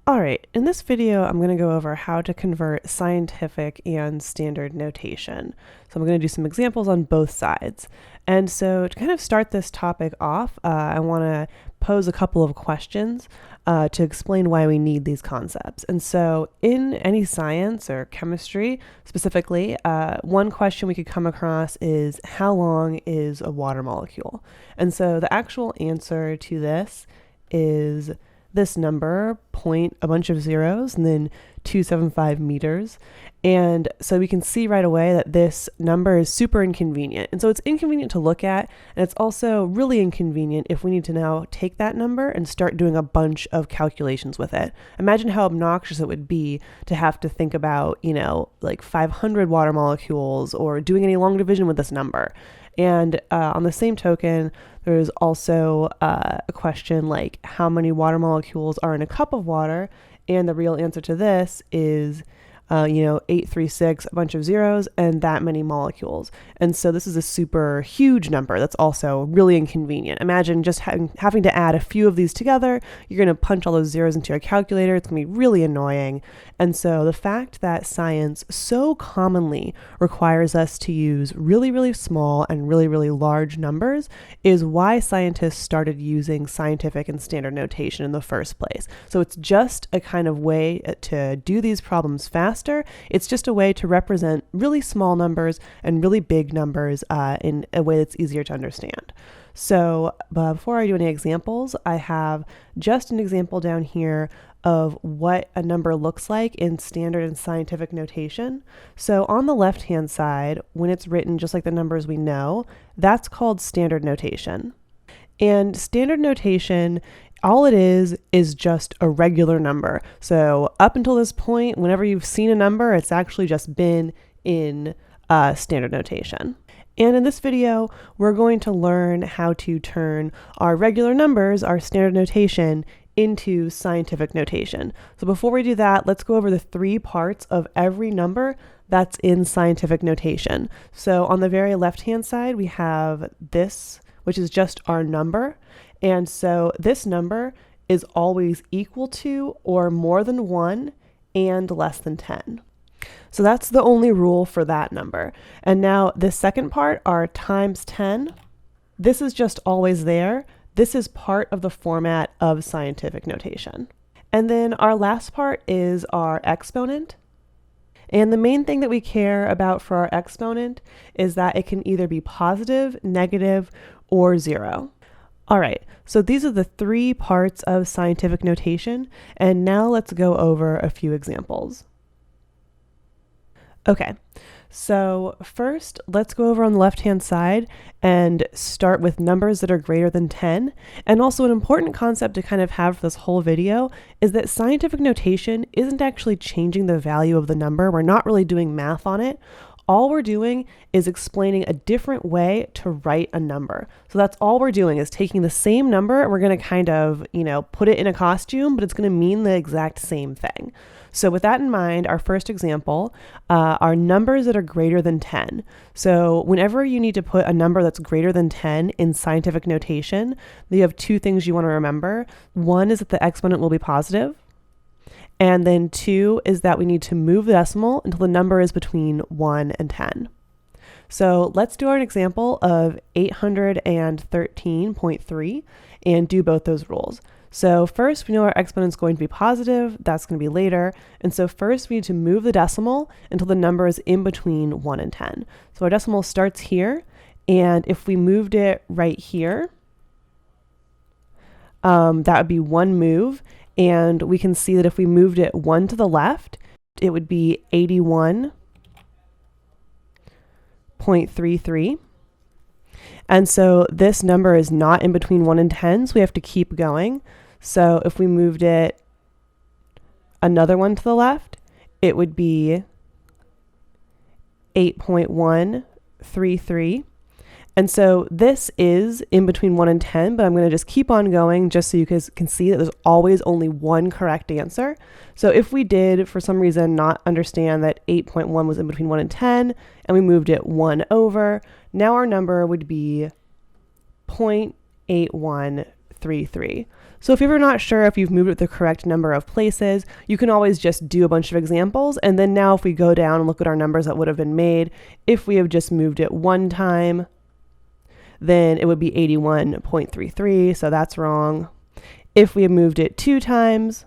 Alright, in this video I'm going to go over how to convert scientific and standard notation. So I'm going to do some examples on both sides. And so to kind of start this topic off, I want to pose a couple of questions to explain why we need these concepts. And so in any science or chemistry specifically, one question we could come across is how long is a water molecule? And so the actual answer to this is this number, point a bunch of zeros, and then 275 meters. And so we can see right away that this number is super inconvenient. And so it's inconvenient to look at, and it's also really inconvenient if we need to now take that number and start doing a bunch of calculations with it. Imagine how obnoxious it would be to have to think about, like 500 water molecules or doing any long division with this number. And on the same token, there's also a question like how many water molecules are in a cup of water, and the real answer to this is 836, a bunch of zeros, and that many molecules. And so this is a super huge number that's also really inconvenient. Imagine just having to add a few of these together. You're going to punch all those zeros into your calculator. It's going to be really annoying. And so the fact that science so commonly requires us to use really, really small and really, really large numbers is why scientists started using scientific and standard notation in the first place. So it's just a kind of way to do these problems faster. It's just a way to represent really small numbers and really big numbers in a way that's easier to understand. So before I do any examples, I have just an example down here of what a number looks like in standard and scientific notation. So on the left-hand side, when it's written just like the numbers we know, that's called standard notation. And standard notation, all it is just a regular number. So up until this point, whenever you've seen a number, it's actually just been in standard notation. And in this video, we're going to learn how to turn our regular numbers, our standard notation, into scientific notation. So before we do that, let's go over the three parts of every number that's in scientific notation. So on the very left-hand side, we have this, which is just our number. And so this number is always equal to or more than 1 and less than 10. So that's the only rule for that number. And now this second part, our times 10, this is just always there. This is part of the format of scientific notation. And then our last part is our exponent. And the main thing that we care about for our exponent is that it can either be positive, negative, or 0. All right, so these are the three parts of scientific notation, and now let's go over a few examples. Okay, so first let's go over on the left-hand side and start with numbers that are greater than 10. And also an important concept to kind of have for this whole video is that scientific notation isn't actually changing the value of the number. We're not really doing math on it. All we're doing is explaining a different way to write a number. So that's all we're doing is taking the same number, we're going to kind of, put it in a costume, but it's going to mean the exact same thing. So with that in mind, our first example are numbers that are greater than 10. So whenever you need to put a number that's greater than 10 in scientific notation, you have two things you want to remember. One is that the exponent will be positive. And then 2 is that we need to move the decimal until the number is between 1 and 10. So let's do our example of 813.3 and do both those rules. So first, we know our exponent is going to be positive. That's going to be later. And so first, we need to move the decimal until the number is in between 1 and 10. So our decimal starts here. And if we moved it right here, that would be one move. And we can see that if we moved it 1 to the left, it would be 81.33. And so this number is not in between 1 and 10, so we have to keep going. So if we moved it another 1 to the left, it would be 8.133. And so this is in between 1 and 10, but I'm going to just keep on going just so you guys can see that there's always only one correct answer. So if we did, for some reason, not understand that 8.1 was in between 1 and 10, and we moved it 1 over, now our number would be 0.8133. So if you're not sure if you've moved it the correct number of places, you can always just do a bunch of examples. And then now if we go down and look at our numbers that would have been made, if we have just moved it one time, then it would be 81.33, so that's wrong. If we have moved it two times,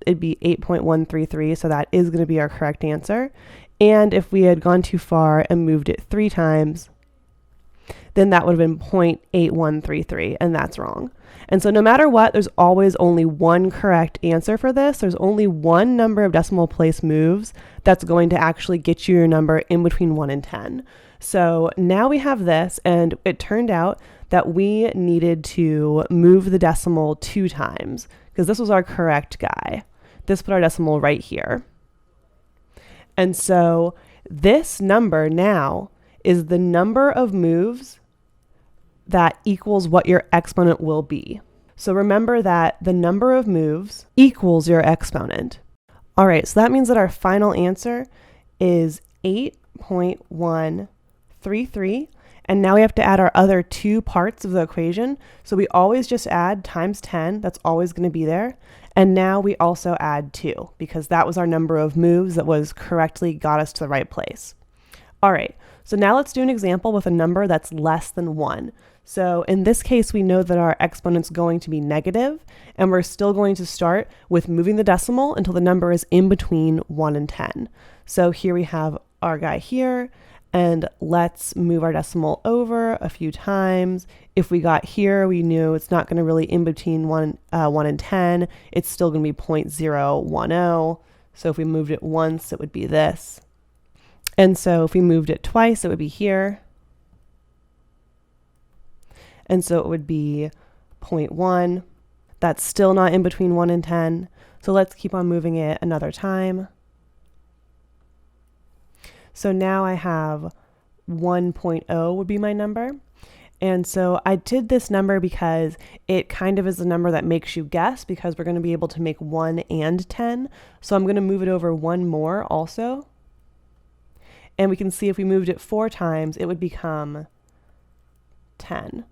it'd be 8.133, so that is going to be our correct answer. And if we had gone too far and moved it three times, then that would have been 0.8133, and that's wrong. And so no matter what, there's always only one correct answer for this. There's only one number of decimal place moves that's going to actually get you your number in between 1 and 10. So now we have this, and it turned out that we needed to move the decimal two times, because this was our correct guy. This put our decimal right here. And so this number now is the number of moves that equals what your exponent will be. So remember that the number of moves equals your exponent. All right, so that means that our final answer is 8.133. And now we have to add our other two parts of the equation. So we always just add times 10. That's always going to be there. And now we also add 2 because that was our number of moves that was correctly got us to the right place. All right, so now let's do an example with a number that's less than 1. So in this case, we know that our exponent's going to be negative, and we're still going to start with moving the decimal until the number is in between 1 and 10. So here we have our guy here, and let's move our decimal over a few times. If we got here, we knew it's not going to really in between 1 and 10. It's still going to be 0.010. So if we moved it once, it would be this. And so if we moved it twice, it would be here. And so it would be 0.1. That's still not in between 1 and 10. So let's keep on moving it another time. So now I have 1.0 would be my number. And so I did this number because it kind of is a number that makes you guess, because we're going to be able to make 1 and 10. So I'm going to move it over one more also. And we can see if we moved it 4 times, it would become 10.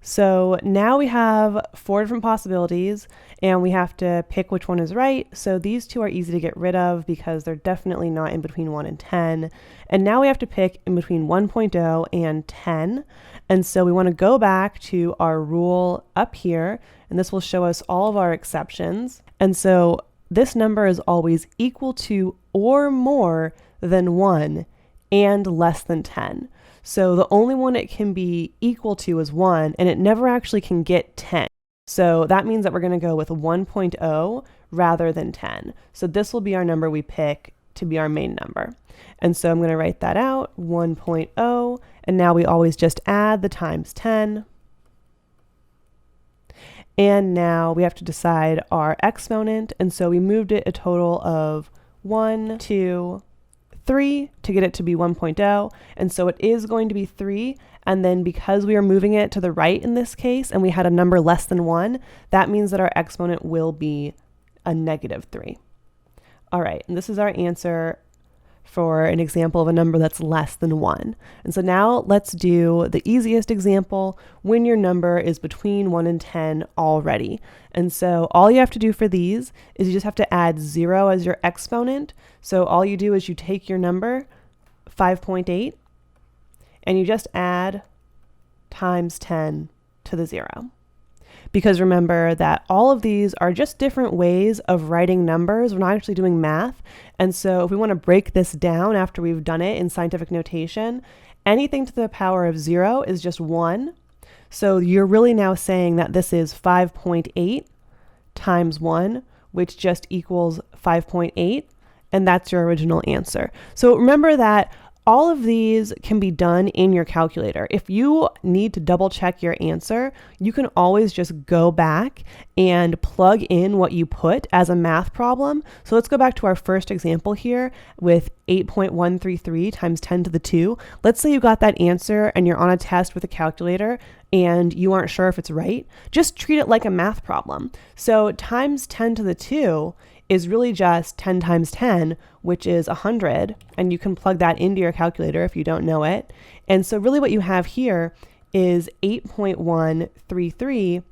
So now we have 4 different possibilities, and we have to pick which one is right. So these two are easy to get rid of because they're definitely not in between 1 and 10. And now we have to pick in between 1.0 and 10. And so we want to go back to our rule up here, and this will show us all of our exceptions. And so this number is always equal to or more than 1 and less than 10. So the only one it can be equal to is 1, and it never actually can get 10. So that means that we're going to go with 1.0 rather than 10. So this will be our number we pick to be our main number. And so I'm going to write that out, 1.0, and now we always just add the times 10. And now we have to decide our exponent, and so we moved it a total of 1, 2, 3 to get it to be 1.0, and so it is going to be 3, and then because we are moving it to the right in this case and we had a number less than 1, that means that our exponent will be a negative 3. All right, and this is our answer for an example of a number that's less than 1. And so now let's do the easiest example when your number is between 1 and 10 already. And so all you have to do for these is you just have to add 0 as your exponent. So all you do is you take your number, 5.8, and you just add times 10 to the 0. Because remember that all of these are just different ways of writing numbers. We're not actually doing math. And so if we want to break this down after we've done it in scientific notation, anything to the power of 0 is just 1. So you're really now saying that this is 5.8 times 1, which just equals 5.8. And that's your original answer. So remember that all of these can be done in your calculator. If you need to double check your answer, you can always just go back and plug in what you put as a math problem. So let's go back to our first example here with 8.133 times 10 to the 2. Let's say you got that answer and you're on a test with a calculator and you aren't sure if it's right. Just treat it like a math problem. So times 10 to the 2 is really just 10 times 10, which is 100, and you can plug that into your calculator if you don't know it. And so really what you have here is 8.133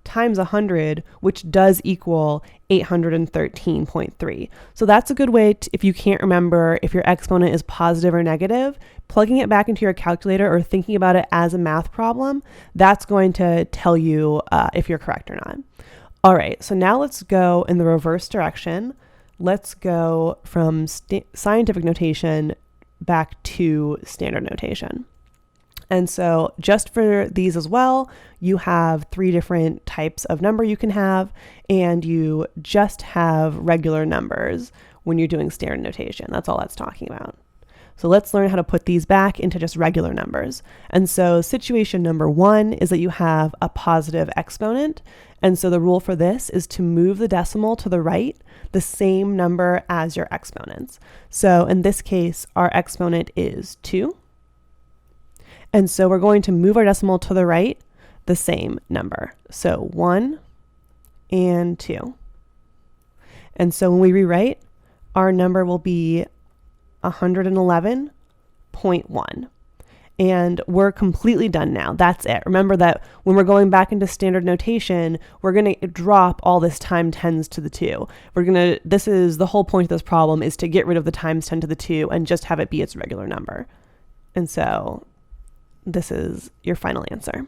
times 100, which does equal 813.3. So that's a good way to, if you can't remember if your exponent is positive or negative, plugging it back into your calculator or thinking about it as a math problem, that's going to tell you if you're correct or not. All right, so now let's go in the reverse direction. Let's go from scientific notation back to standard notation. And so just for these as well, you have 3 different types of number you can have, and you just have regular numbers when you're doing standard notation. That's all that's talking about. So let's learn how to put these back into just regular numbers. And so situation number 1 is that you have a positive exponent. And so the rule for this is to move the decimal to the right, the same number as your exponents. So in this case, our exponent is 2. And so we're going to move our decimal to the right, the same number. So 1 and 2. And so when we rewrite, our number will be 111.1. And we're completely done now. That's it. Remember that when we're going back into standard notation, we're going to drop all this times 10s to the 2. This is the whole point of this problem, is to get rid of the times 10 to the 2 and just have it be its regular number. And so this is your final answer.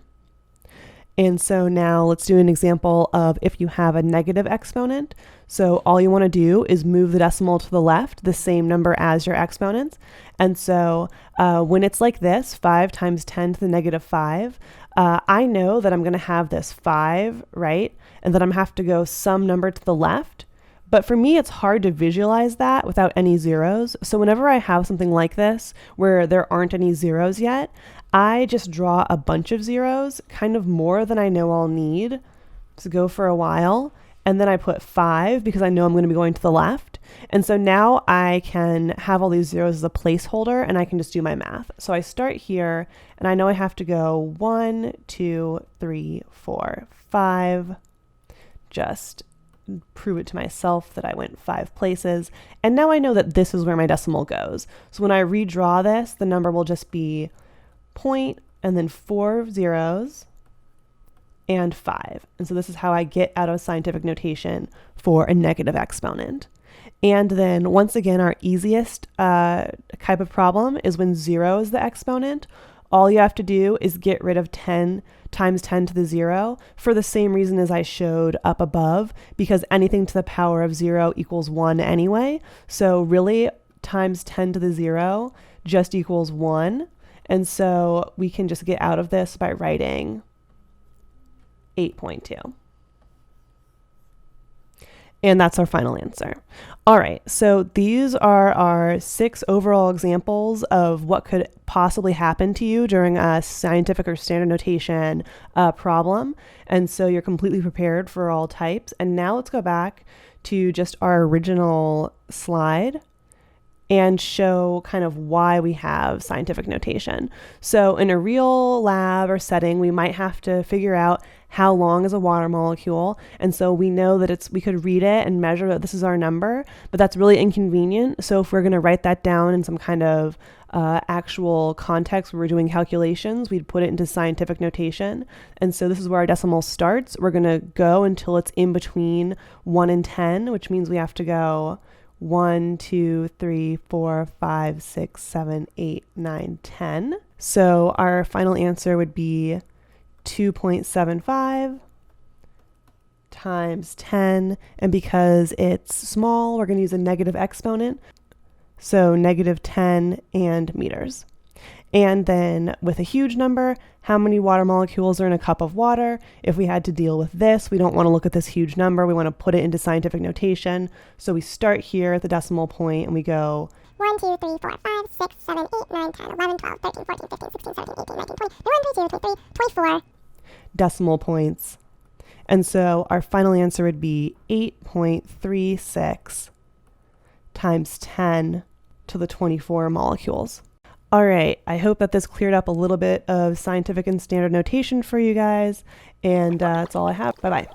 And so now let's do an example of if you have a negative exponent. So all you want to do is move the decimal to the left, the same number as your exponents. And so when it's like this, 5 times 10 to the negative 5, I know that I'm going to have this 5, right? And that I'm have to go some number to the left. But for me, it's hard to visualize that without any zeros. So whenever I have something like this, where there aren't any zeros yet, I just draw a bunch of zeros, kind of more than I know I'll need to go for a while. And then I put 5 because I know I'm going to be going to the left. And so now I can have all these zeros as a placeholder and I can just do my math. So I start here and I know I have to go 1, 2, 3, 4, 5, just prove it to myself that I went 5 places. And now I know that this is where my decimal goes. So when I redraw this, the number will just be point and then 4 zeros and 5. And so this is how I get out of scientific notation for a negative exponent. And then once again, our easiest type of problem is when 0 is the exponent. All you have to do is get rid of 10 times 10 to the 0 for the same reason as I showed up above, because anything to the power of 0 equals 1 anyway. So really times 10 to the 0 just equals 1. And so we can just get out of this by writing 8.2. And that's our final answer. All right, so these are our 6 overall examples of what could possibly happen to you during a scientific or standard notation problem. And so you're completely prepared for all types. And now let's go back to just our original slide and show kind of why we have scientific notation. So in a real lab or setting, we might have to figure out how long is a water molecule. And so we know that we could read it and measure that this is our number, but that's really inconvenient. So if we're going to write that down in some kind of actual context where we're doing calculations, we'd put it into scientific notation. And so this is where our decimal starts. We're going to go until it's in between 1 and 10, which means we have to go 1, 2, 3, 4, 5, 6, 7, 8, 9, 10. So our final answer would be 2.75 times 10. And because it's small, we're going to use a negative exponent. So negative 10 and meters. And then with a huge number, how many water molecules are in a cup of water? If we had to deal with this, we don't want to look at this huge number. We want to put it into scientific notation. So we start here at the decimal point and we go 1, 2, 3, 4, 5, 6, 7, 8, 9, 10, 11, 12, 13, 14, 15, 16, 17, 18, 19, 20, 21, 22, 23, 24 decimal points. And so our final answer would be 8.36 times 10 to the 24 molecules. All right, I hope that this cleared up a little bit of scientific and standard notation for you guys, and that's all I have. Bye-bye.